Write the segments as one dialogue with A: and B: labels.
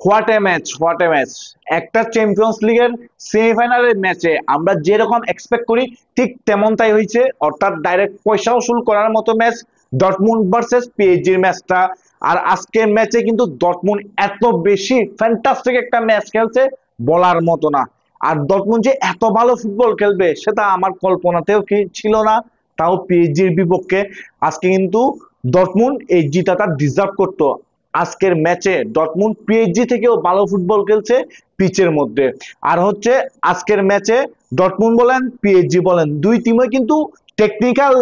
A: What a match! একটা champions লিগের সেমিফাইনালের ম্যাচে আমরা যেরকম এক্সপেক্ট করি ঠিক তেমনটাই হয়েছে, অর্থাৎ ডাইরেক্ট পয়সা উসুল করার মতো ম্যাচ ডর্টমুন্ড ভার্সেস পিএসজির ম্যাচটা। আর আজকের ম্যাচে কিন্তু ডর্টমুন্ড এত বেশি ফ্যান্টাস্টিক একটা ম্যাচ খেলছে বলার মতো না। আর ডর্টমুন্ড যে এত ভালো ফুটবল খেলবে সেটা আমার কল্পনাতেও কি ছিল না, তাও পিএসজির বিপক্ষে। আজকে কিন্তু ডর্টমুন্ড এই জিতাটা ডিজার্ভ করতো। আজকের ম্যাচে ডর্টমুন্ড পিএসজি থেকেও ভালো ফুটবল খেলছে পিচের মধ্যে। আর হচ্ছে আজকের ম্যাচে ডর্টমুন্ড বলেন পিএসজি বলেন দুই টিমই কিন্তু টেকনিক্যাল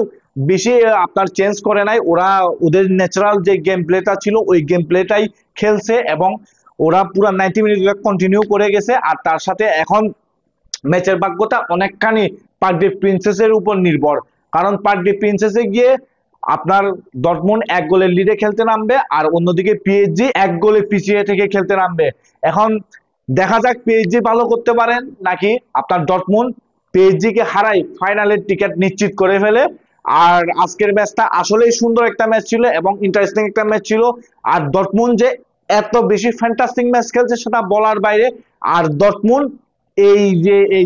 A: বেশি আপনার চেঞ্জ করে নাই। ওরা ওদের ন্যাচারাল যে গেম প্লেটা ছিল ওই গেম প্লেটাই খেলছে এবং ওরা পুরো 90 মিনিট কন্টিনিউ করে গেছে। আর তার সাথে এখন ম্যাচের ভাগ্যটা অনেকখানি পার্কডিপ প্রিন্সেসের উপর নির্ভর, কারণ পার্কডিপ প্রিন্সেসে গিয়ে আপনার ডর্টমুন্ড 1 গোলের লিডে খেলতে নামবে আর অন্যদিকে পিএসজি 1 গোলে পিছিয়ে থেকে খেলতে নামবে। এখন দেখা যাক পিএসজি ভালো করতে পারেন নাকি আপনার ডর্টমুন্ড পিএসজি কে হারাই ফাইনালের টিকিট নিশ্চিত করে ফেলে। আর আজকের ম্যাচটা আসলেই সুন্দর একটা ম্যাচ ছিল এবং ইন্টারেস্টিং একটা ম্যাচ ছিল। আর ডর্টমুন্ড যে এত বেশি ফ্যান্টাস্টিক ম্যাচ খেলছে সেটা বলার বাইরে। আর ডর্টমুন্ড এই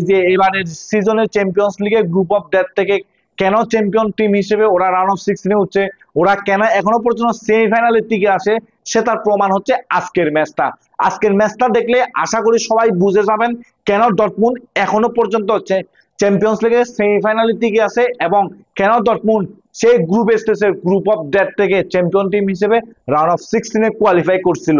A: যে এবারের সিজনের চ্যাম্পিয়ন্স লিগের গ্রুপ অফ ডেথ থেকে কেন চ্যাম্পিয়ন টিম হিসেবে ওরা রাউন্ড অফ 16 হচ্ছে, ওরা কেন এখনো পর্যন্ত সেমিফাইনালের দিকে আসে, সেটার প্রমাণ হচ্ছে আজকের ম্যাচটা দেখলে আশা করি সবাই বুঝে যাবেন কেন ডর্টমুন্ড এখনো পর্যন্ত হচ্ছে চ্যাম্পিয়ন্স লিগের সেমিফাইনালের দিকে আছে এবং কেন ডর্টমুন্ড সেই গ্রুপ স্টেজের গ্রুপ অফ ডেথ থেকে চ্যাম্পিয়ন টিম হিসেবে রাউন্ড অফ 16 কোয়ালিফাই করছিল।